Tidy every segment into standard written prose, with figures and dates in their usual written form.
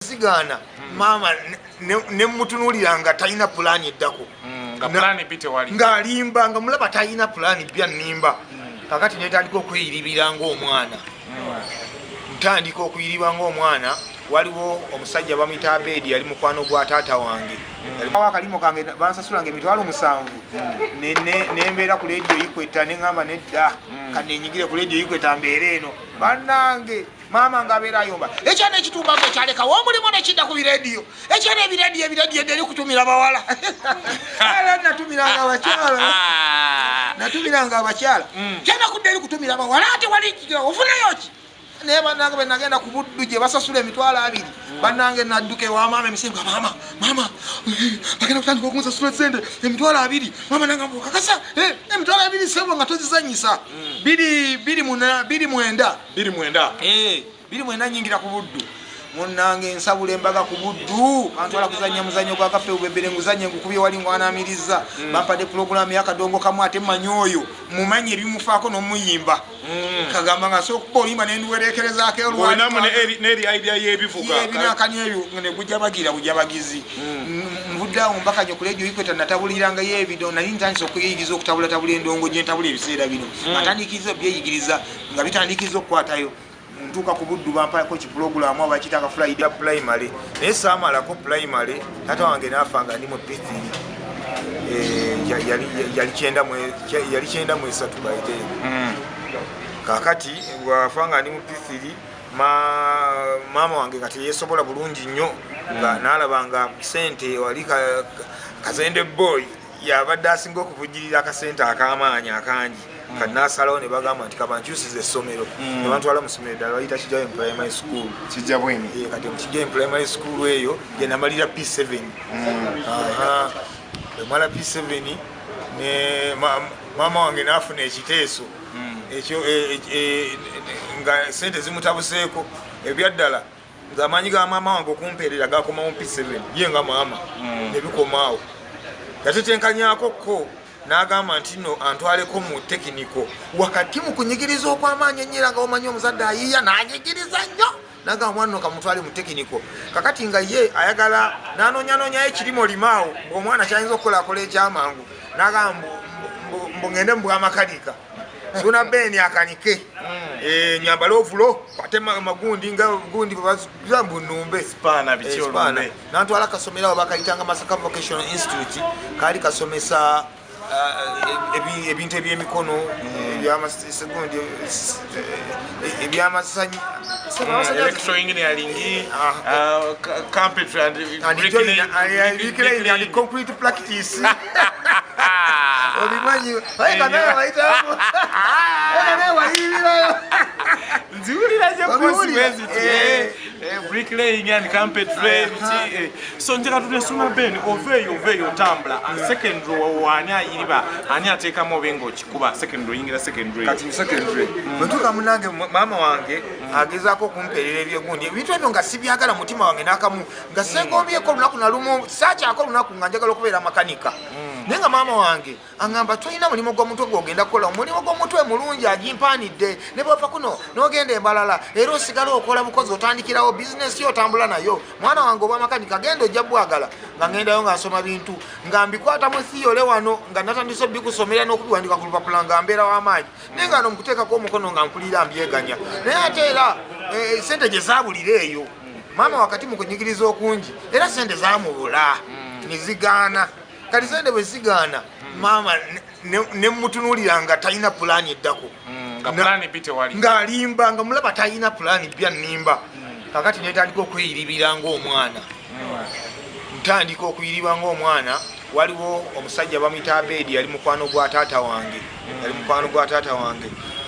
Sigana mama ne mutunulira nga talina plan eddako nga plan bite wali nga alimba nga mulaba talina plan bya nimba kakati netandika okweyiribira ng'omwana ntandika okuyiriba ng'omwana waliwo omusajja bamuyita Abedi yali mukwano gwa taata wange akalimo kange bansasulanga emitwalo 7 nembeera ku leediyo Ikweta neŋŋamba nedda kanenyigire ku leediyo Ikweta mbeera eno bannange mama ngabeera ayomba ekyana ekitumbanga ekyalekawo omulimu nekidda ku bireediyo ekyana ebireediyo eri kutumira bawala era natumiranga abakyala kyana kudda eri kutumira bawala ate wali ofunayo ki naye bannange bwe nagenda ku buddu gye basasula emitwalo 2 bannange nadduka ewa maama emisenga mama bagenda kutandika okunsasula sente emitwalo 2 mama nangamba okakasa emitwalo 2 sebo nga tozizanyisa 29 nyingira ku buddu munnange nsabula embaga ku buddu antwala kuzanya muzanyo gwa kafe ubebere nguzanye ngukubye wali ngwanamiriza bampadde program yakadongo kamu ate manyoyo mumanye ebimufaako n'omuyimba kagamba nga sokuba olimba nenduwerekereza akeolwanamu neri idea yebivuga ebinakani ebyo ne bujabagizi mbuddawo mbakanye ku leediyo Ikweta natabuliranga yebido nali ntandisa okuyigiriza okutabula endongo gye ntabula ebiseera bino atandikiriza byeyigiriza nga bitandikiriza okukwatayo ntuuka ku buddu bampako kipulogulamu abakitanga Friday primary naye saamalako primary taata wange naafanga ndi mu P3 yali 93 baite kakati wafanga ndi mu P3 maama wange nga teyesobola bulungi nnyo nga naalabanga sente wali Kazende boy yabadde asinga okuvujjirira akasente ak'amaanyi akangi kati nasalawo ne bagamba nti kabankyusiza essomero ne bantwala mu ssomero ddala bayita Kijawe Primary School kati mu Kijawe Primary School eyo gye namalira P7 bwemala P7 ne maama wange naafuna ekiteeso ekyo nga sente zimutabuseeko ebyaddala ng'amaanyi ga maama wange okumpeerera gakoma mu P7 ye nga maama ne bikomaawo yatetenkanyako ko n'agamba nti no antwaleko mu tekiniko wakati mu kunyigiriza okw'amaanyi ennyera nga omanyi omuzadde ayiiya n'anyigiriza nnyo n'agamba mwana no kamutwale mu tekiniko kakati nga ye ayagala n'anoonyanoonya ekirimo limaawo ng'omwana kyayinza okukolakola ekyamangu n'agamba mbu ngende mu bwamakalika suna beni akanike nyambala ovulo kwate magundi nga gundi bazambu numbe spana bikyolumbe nantwala kasomerawo bakayitanga Masaka Vocational Institute kali kasomesa ebintu ebyemikono ebyamasanyi electroengineering carpentry and bricklaying and concrete practice obimanyi naye wayitamu naye wayirirayo nziwulira gye kosi bricklaying and carpentry so njagala tunesoma Ben oveeyo otambula secondary wani ayiriba ani ateekamu obe ng'okikuba secondary oyingira secondary kati secondary bwetuuka munange maama wange agezaako okumpeerera ebyegundi ebintu ebyo nga sibyagala mutima wange n'akamu nga sengombyeko olunaku nalumu saakyako olunaku nga njagala okubeera makanika naye nga maama wange aŋŋamba tolina mulimu gw'omutwe gw'ogenda kukola omulimu gw'omutwe mulungi agimpanidde ne bwova kuno n'ogenda embalala era osigala okola bukozi otandikirawo bizinesi yo otambula nayo mwana wange obwa makanika genda ojja bwagala nga ngendayo nga nsoma bintu nga mbikwatamu thiyole wano nga natandise bikusomera n'okubiwandika ku lupapula nga mbeera w'amaanyi naye nga no mukuteekako omukono nga mpulira mbyeganya naye ate era sente gye zaabulira eyo maama wakati mu kunyigiriza okungi era sente zaamubula nezigaana kati sente bwe zigaana maama ne mutunulira nga talina pulaani eddako nga alimba nga mulaba talina pulaani bya nimba kakati netandika okweyiribira ng'omwana ntandika okuyiriba ng'omwana waliwo omusajja bamuyita Abedi yali mukwano gwa taata wange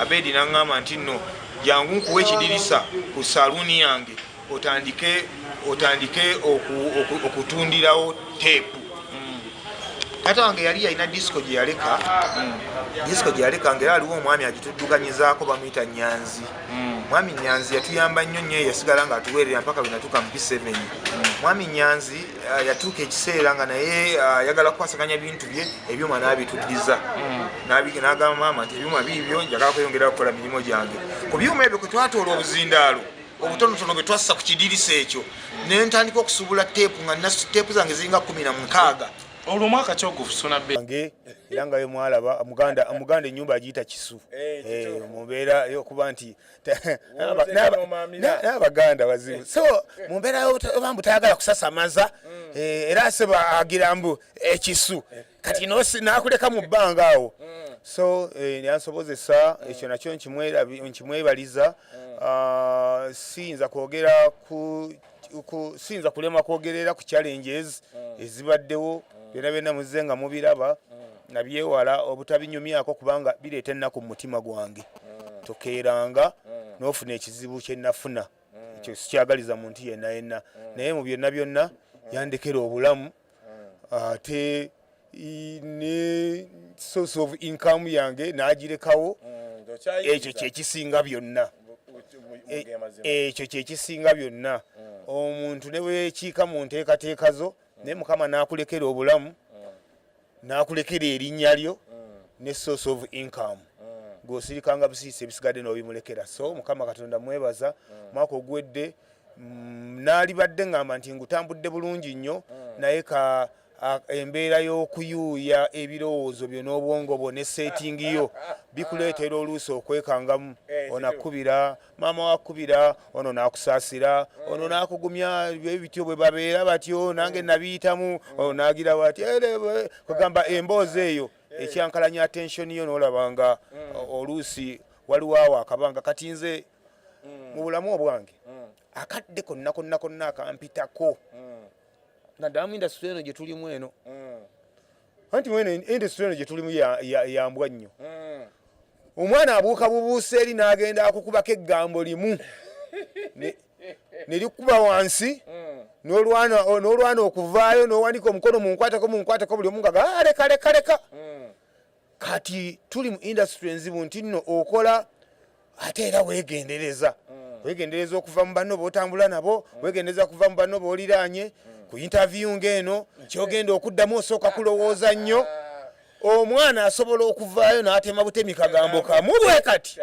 Abedi n'aŋŋamba nti nno jangu nkuwa ekidirisa ku saluuni yange otandike okutundirawo teepu taata wange yali yalina disco gye yaleka ngera aliwo omwami agituddukanyizaako bamuyita Nyanzi mwami Nyanzi yatuyamba nnyo nnyo yasigala nga atuweerera mpaka lwe natuuka mu P7 mwami Nyanzi yatuuka ekiseera nga naye yagala kukwasaganya bintu bye ebyuma n'abituddiza n'agamba maama nti ebyuma biibyo njagala kweyongera kukola mirimu gyange ku byuma ebyo kwe twatoola obuzindaalo obutonotono bwe twassa ku kidirisa ekyo ne ntandika okusubula teepu nga nina teepu zange ziringa 16 olwo omwaka kyogufu Sona Ben era nga mwalaba omuganda ennyumba agiyita kisu mumbeera yokuba nti n'abaganda bazibu so mumbeera oba mbu tayagala kusasamaza era seba agira mbu ekisu kati nakuleka mu bbanga awo so yansobozesa ekyo nakyo nkimwebaliza siyinza kwogera siyinza kulema kwogerera ku challenges ezibaddewo byonna muzze nga mubiraba nga byewala obutabinyumyako kubanga bireeta ennaku mu mutima gwange tokeeranga n'ofuna ekizibu kye nafuna ekyo sikyagaliza muntu yenna naye mu byonna yandekera obulamu ate ne source of income yange n'agirekawo ekyo kyekisinga byonna ekyo kyekisinga byonna omuntu ne bwekiika mu nteekateeka zo naye Mukama n'akulekera obulamu n'akulekera erinnya lyo ne source of income gw'osirikanga busiisi ebisigadde n'obimulekera so Mukama Katonda mwebaza mwaka ogwedde n'alibadde ngamba nti ngutambudde bulungi nnyo naye ka embeera y'okuyuuya ebirowoozo byo n'obwongo bwo ne settingi yo bikuleetera oluusi okwekangamu onakubira maama wakubira ono n'akusaasira ono n'akugumya bityo bwe babeera batyo nange nabiyitamu ono n'agira bati kugamba emboozi eyo ekyankalanya attention yo n'olabanga oluusi waliwo awo akabanga kati nze mu bulamu obwange akadde konna akampitako nadamu industry eno gye tulimu eno anti mwene industry eno gye tulimu yambwa nnyo omwana abuuka bubuusa eri n'agenda akukubako eggambo limu ne likuba wansi n'olwana okuvaayo n'owanika omukono munkwateko buli omu nga leka kati tuli mu industry enzibu nti nno okola ate era weegendereza okuva mu banno b'otambula nabo weegendereza okuva mu banno b'oliraanye ku interview ng'eno kyogenda okuddamu osooka kulowooza nnyo omwana asobola okuvaayo n'atema butemi kagambo kamu bwe kati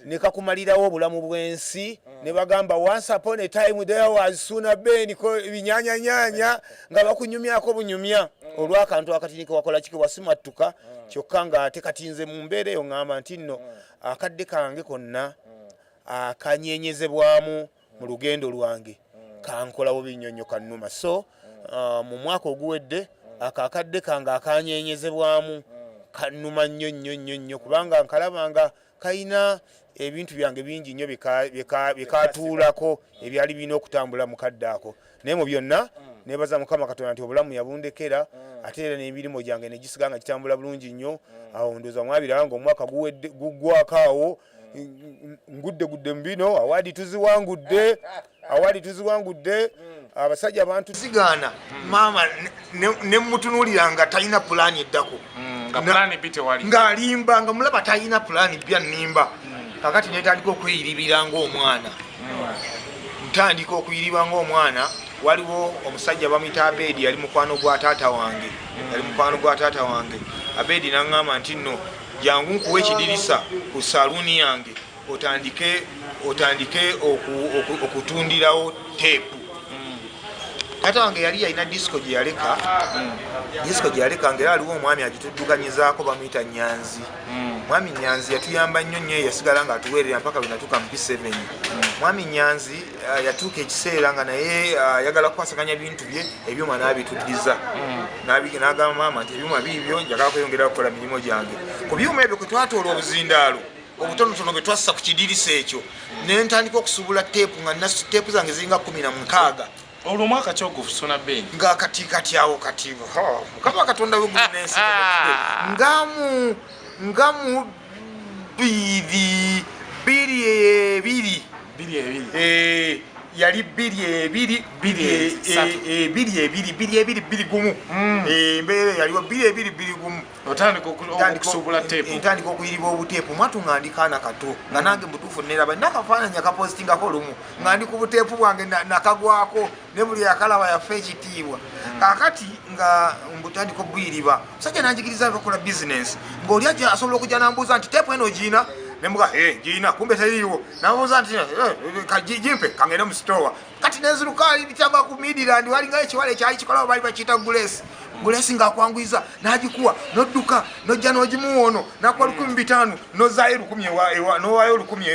ne kakumalirawo obulamu bw'ensi ne bagamba once upon a time there was Sona Ben binyanyanyanya nga bakunyumyako bunyumya olw'akantu akatini kewakola kikewasimatuka kyokka nga ate katinze mu mbeera eyo ŋŋamba nti nno akadde kange konna akanyenyezebwamu mu lugendo lwange kankolawo binnyonnyo kannuma so mu mwaka oguwedde akakadde kange akanyenyezebwamu kannuma nnyo kubanga nkalabanga kayina ebintu byange bingi nnyo byekatuulako ebyali birina okutambula mu kadde ako naye mu byonna nebaza Mukama Katonda nti obulamu yabundekera ate era n'emirimu gyange ne gisiga nga kitambula bulungi nnyo awo ndooza mwabiraba nga omwaka guggwako awo ngudde mbino awadi tuziwangudde abasajja abantu sigaana maama ne mutunuulira nga talina pulaani eddako ng'alimba nga mulaba talina pulaani bya nnimba kakati netandika okweyiribira ng'omwana waliwo omusajja bamuyita Abedi yali mukwano gwa taata wange Abedi n'aŋŋamba nti nno jangu nkuwa ekidirisa ku saluuni yange otandike okutundirawo teepu taata wange yali yalina disco gye yaleka ngera aliwo omwami agituddukanyizaako bamuyita Nyanzi mwami Nyanzi yatuyamba nnyo yasigala nga atuweerera mpaka bwe natuuka mu P7 mwami Nyanzi yatuuka ekiseera nga naye yagala kukwasaganya bintu bye ebyuma n'abituddiza n'agamba maama nti ebyuma biibyo njagala kweyongera kukola mirimu gyange ku byuma ebyo kwe twatoola obuzindaalo obutonotono bwe twassa ku kidirisa ekyo ne ntandika okusubula teepu nga nina teepu zange ziringa 16 olwo omwaka kyogufu Sona Ben nga kati awo kati Mukama Katonda w'eggulu n'ensi ngamu biri yali 2 gumu embeera yaliwo 2 gumu otandika okusubula teepu ntandika okuyiriba obuteepu mwatu nga ndi kaana kato nga nange mutuufu neraba nakafaananya kapositingako lumu nga ndi ku buteepu bwange nakagwako ne buli akalaba yaffe ekitiibwa kakati nga mbutandika obuyiriba musajja nanjigiriza bakola bizinesi ng'oli asobola okujja nambuuza nti teepu eno giina nembuga gina kumbe teriiwo nabuuza nti jimpe kangende mu store kati nenziruka bitanga ku Midland walinga ekiwale ekyali kikola bali bakiyita Gulesi ng'akwangwiza n'agikuwa n'odduka n'ojja n'ogimuwa ono n'akuwa 1500 n'ozaayo 1000 n'owaayo 1000